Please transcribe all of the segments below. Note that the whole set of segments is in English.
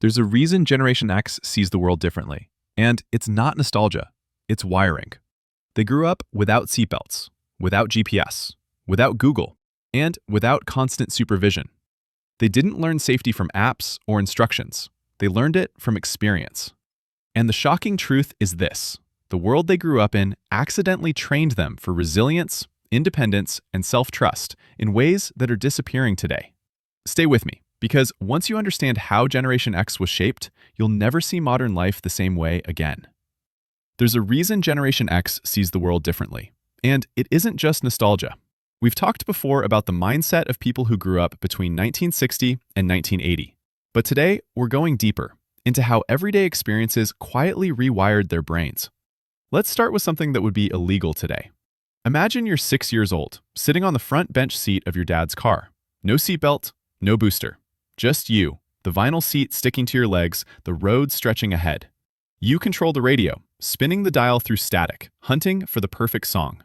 There's a reason Generation X sees the world differently. And it's not nostalgia, it's wiring. They grew up without seatbelts, without GPS, without Google, and without constant supervision. They didn't learn safety from apps or instructions. They learned it from experience. And the shocking truth is this: the world they grew up in accidentally trained them for resilience, independence, and self-trust in ways that are disappearing today. Stay with me, because once you understand how Generation X was shaped, you'll never see modern life the same way again. There's a reason Generation X sees the world differently, and it isn't just nostalgia. We've talked before about the mindset of people who grew up between 1960 and 1980, but today we're going deeper into how everyday experiences quietly rewired their brains. Let's start with something that would be illegal today. Imagine you're 6 years old, sitting on the front bench seat of your dad's car. No seatbelt, no booster. Just you, the vinyl seat sticking to your legs, the road stretching ahead. You control the radio, spinning the dial through static, hunting for the perfect song.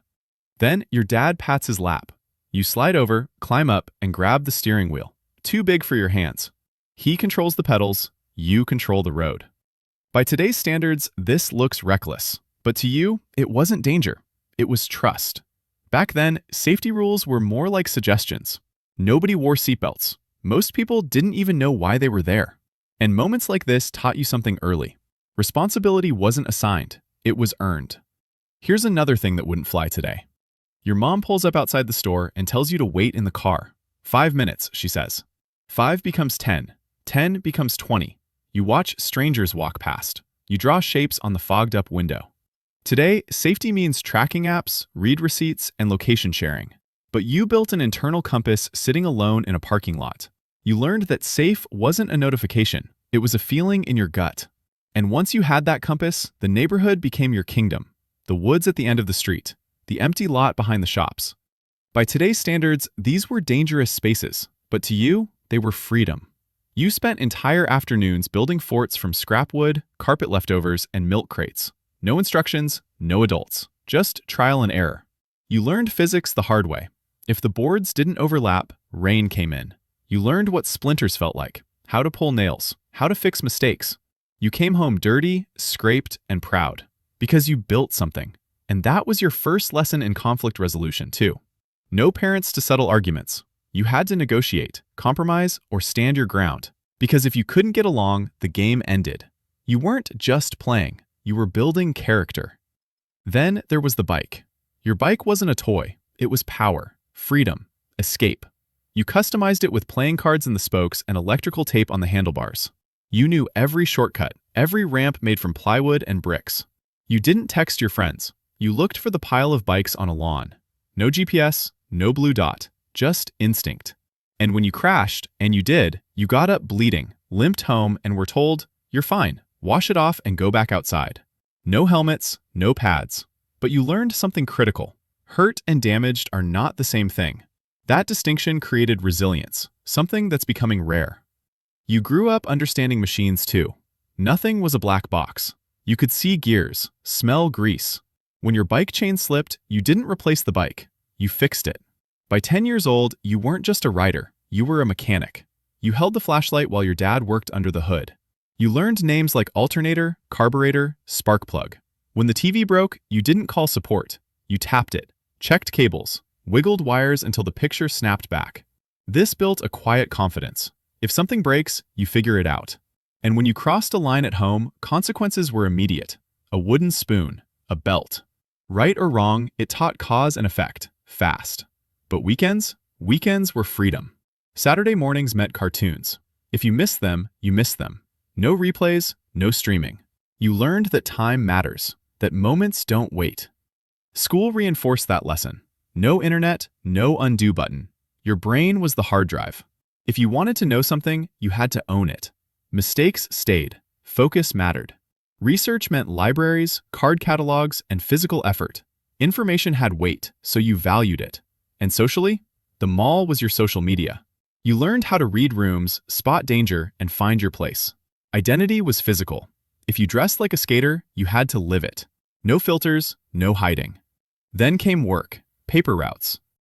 Then your dad pats his lap. You slide over, climb up, and grab the steering wheel. Too big for your hands. He controls the pedals, you control the road. By today's standards, this looks reckless. But to you, it wasn't danger. It was trust. Back then, safety rules were more like suggestions. Nobody wore seatbelts. Most people didn't even know why they were there. And moments like this taught you something early. Responsibility wasn't assigned, it was earned. Here's another thing that wouldn't fly today. Your mom pulls up outside the store and tells you to wait in the car. 5 minutes, she says. 5 becomes 10. 10 becomes 20. You watch strangers walk past. You draw shapes on the fogged-up window. Today, safety means tracking apps, read receipts, and location sharing. But you built an internal compass sitting alone in a parking lot. You learned that safe wasn't a notification, it was a feeling in your gut. And once you had that compass, the neighborhood became your kingdom. The woods at the end of the street, the empty lot behind the shops. By today's standards, these were dangerous spaces, but to you, they were freedom. You spent entire afternoons building forts from scrap wood, carpet leftovers, and milk crates. No instructions, no adults, just trial and error. You learned physics the hard way. If the boards didn't overlap, rain came in. You learned what splinters felt like, how to pull nails, how to fix mistakes. You came home dirty, scraped, and proud, because you built something. And that was your first lesson in conflict resolution, too. No parents to settle arguments. You had to negotiate, compromise, or stand your ground. Because if you couldn't get along, the game ended. You weren't just playing. You were building character. Then there was the bike. Your bike wasn't a toy. It was power, freedom, escape. You customized it with playing cards in the spokes and electrical tape on the handlebars. You knew every shortcut, every ramp made from plywood and bricks. You didn't text your friends. You looked for the pile of bikes on a lawn. No GPS, no blue dot, just instinct. And when you crashed, and you did, you got up bleeding, limped home, and were told, "You're fine. Wash it off and go back outside." No helmets, no pads. But you learned something critical. Hurt and damaged are not the same thing. That distinction created resilience, something that's becoming rare. You grew up understanding machines too. Nothing was a black box. You could see gears, smell grease. When your bike chain slipped, you didn't replace the bike. You fixed it. By 10 years old, you weren't just a rider. You were a mechanic. You held the flashlight while your dad worked under the hood. You learned names like alternator, carburetor, spark plug. When the TV broke, you didn't call support. You tapped it, checked cables, wiggled wires until the picture snapped back. This built a quiet confidence. If something breaks, you figure it out. And when you crossed a line at home, consequences were immediate. A wooden spoon, a belt. Right or wrong, it taught cause and effect, fast. But weekends? Weekends were freedom. Saturday mornings meant cartoons. If you missed them, you missed them. No replays, no streaming. You learned that time matters, that moments don't wait. School reinforced that lesson. No internet, no undo button. Your brain was the hard drive. If you wanted to know something, you had to own it. Mistakes stayed. Focus mattered. Research meant libraries, card catalogs, and physical effort. Information had weight, so you valued it. And socially, the mall was your social media. You learned how to read rooms, spot danger, and find your place. Identity was physical. If you dressed like a skater, you had to live it. No filters, no hiding. Then came work, paper routes,